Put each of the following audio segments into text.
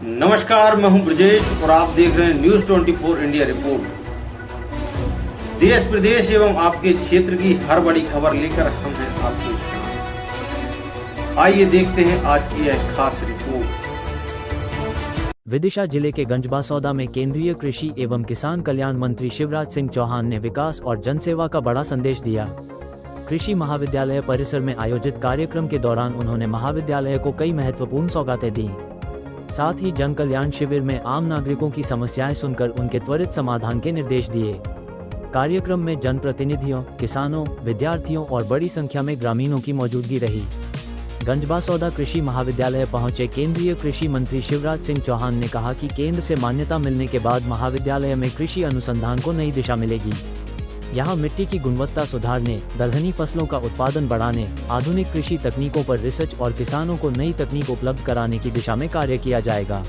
नमस्कार, मैं हूं ब्रजेश और आप देख रहे हैं न्यूज 24 इंडिया रिपोर्ट। देश प्रदेश एवं आपके क्षेत्र की हर बड़ी खबर लेकर हम हैं आपके साथ। आइए देखते हैं आज की यह खास रिपोर्ट। विदिशा जिले के गंजबासौदा में केंद्रीय कृषि एवं किसान कल्याण मंत्री शिवराज सिंह चौहान ने विकास और जनसेवा का बड़ा संदेश दिया। कृषि महाविद्यालय परिसर में आयोजित कार्यक्रम के दौरान उन्होंने महाविद्यालय को कई महत्वपूर्ण सौगातें दी। साथ ही जन कल्याण शिविर में आम नागरिकों की समस्याएं सुनकर उनके त्वरित समाधान के निर्देश दिए। कार्यक्रम में जनप्रतिनिधियों, किसानों, विद्यार्थियों और बड़ी संख्या में ग्रामीणों की मौजूदगी रही। गंजबासौदा कृषि महाविद्यालय पहुंचे केंद्रीय कृषि मंत्री शिवराज सिंह चौहान ने कहा कि केंद्र से मान्यता मिलने के बाद महाविद्यालय में कृषि अनुसंधान को नई दिशा मिलेगी। यहाँ मिट्टी की गुणवत्ता सुधारने, दलहनी फसलों का उत्पादन बढ़ाने, आधुनिक कृषि तकनीकों पर रिसर्च और किसानों को नई तकनीक उपलब्ध कराने की दिशा में कार्य किया जाएगा।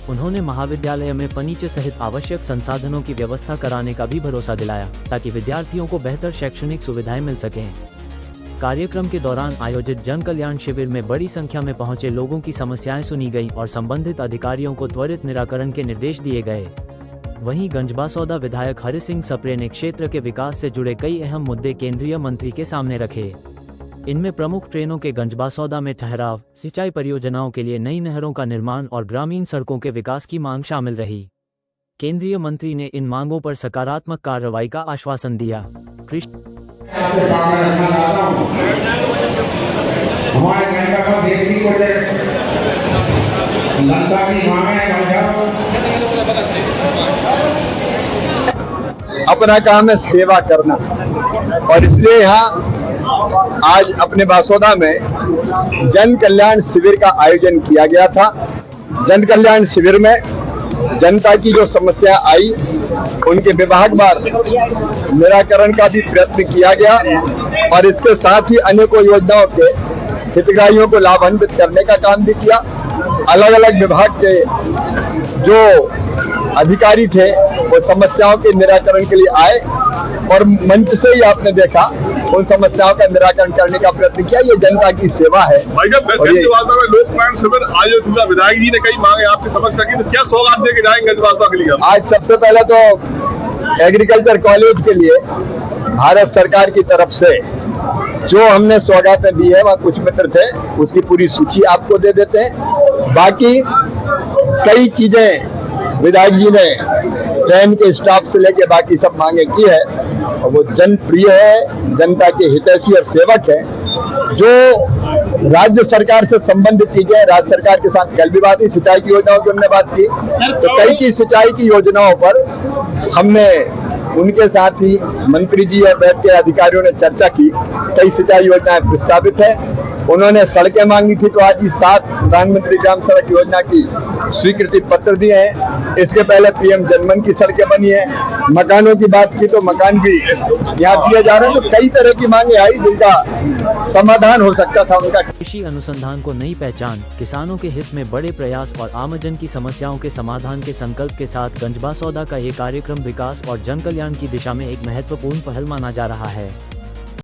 उन्होंने महाविद्यालय में फर्नीचर सहित आवश्यक संसाधनों की व्यवस्था कराने का भी भरोसा दिलाया ताकि विद्यार्थियों को बेहतर शैक्षणिक सुविधाएं मिल सकें। कार्यक्रम के दौरान आयोजित जन कल्याण शिविर में बड़ी संख्या में पहुंचे लोगों की समस्याएं सुनी गईं और संबंधित अधिकारियों को त्वरित निराकरण के निर्देश दिए गए। वहीं गंजबासौदा विधायक हरि सिंह सप्रे ने क्षेत्र के विकास से जुड़े कई अहम मुद्दे केंद्रीय मंत्री के सामने रखे। इनमें प्रमुख ट्रेनों के गंजबासौदा में ठहराव, सिंचाई परियोजनाओं के लिए नई नहरों का निर्माण और ग्रामीण सड़कों के विकास की मांग शामिल रही। केंद्रीय मंत्री ने इन मांगों पर सकारात्मक कार्रवाई का आश्वासन दिया। अपना काम है सेवा करना, और इसलिए यहाँ आज अपने बासौदा में जन कल्याण शिविर का आयोजन किया गया था। जन कल्याण शिविर में जनता की जो समस्या आई उनके विभागवार निराकरण का भी प्रयत्न किया गया और इसके साथ ही अनेकों योजनाओं के हितग्राहियों को लाभान्वित करने का काम भी किया। अलग अलग विभाग के जो अधिकारी थे वो समस्याओं के निराकरण के लिए आए और मंच से ही आपने देखा उन समस्याओं का निराकरण करने का प्रयत्न किया। ये जनता की सेवा है। विधायक जी ने कई मांगे आपके समक्ष रखी, तो क्या सौगात देके जाएंगे गंजबासौदा के लिए? आज सबसे पहले तो एग्रीकल्चर कॉलेज के लिए भारत सरकार की तरफ से जो हमने सौगातें दी है, वह कुछ मित्र थे, उसकी पूरी सूची आपको दे देते हैं। बाकी कई चीजें विधायक जी ने ट्रेन के स्टाफ से लेके बाकी सब मांगे की है और वो जनप्रिय है, जनता के हितैषी और सेवक है। जो राज्य सरकार से संबंधित चीजें, राज्य सरकार के साथ कल भी बात हुई, सिंचाई की योजनाओं की हमने बात की, तो कई की सिंचाई की योजनाओं पर हमने उनके साथ ही मंत्री जी और बैठ के अधिकारियों ने चर्चा की। कई सिंचाई योजनाएं प्रस्तावित है। उन्होंने सड़कें मांगी थी, तो आज ही 7 प्रधानमंत्री ग्राम सड़क योजना की स्वीकृति पत्र दिए हैं। इसके पहले पीएम जनमन की सड़कें बनी है। मकानों की बात की तो मकान भी यहाँ दिए जा रहे हैं। तो कई तरह की मांगे आई जिनका समाधान हो सकता था उनका। कृषि अनुसंधान को नई पहचान, किसानों के हित में बड़े प्रयास और आमजन की समस्याओं के समाधान के संकल्प के साथ गंजबासौदा का ये कार्यक्रम विकास और जन कल्याण की दिशा में एक महत्वपूर्ण पहल माना जा रहा है।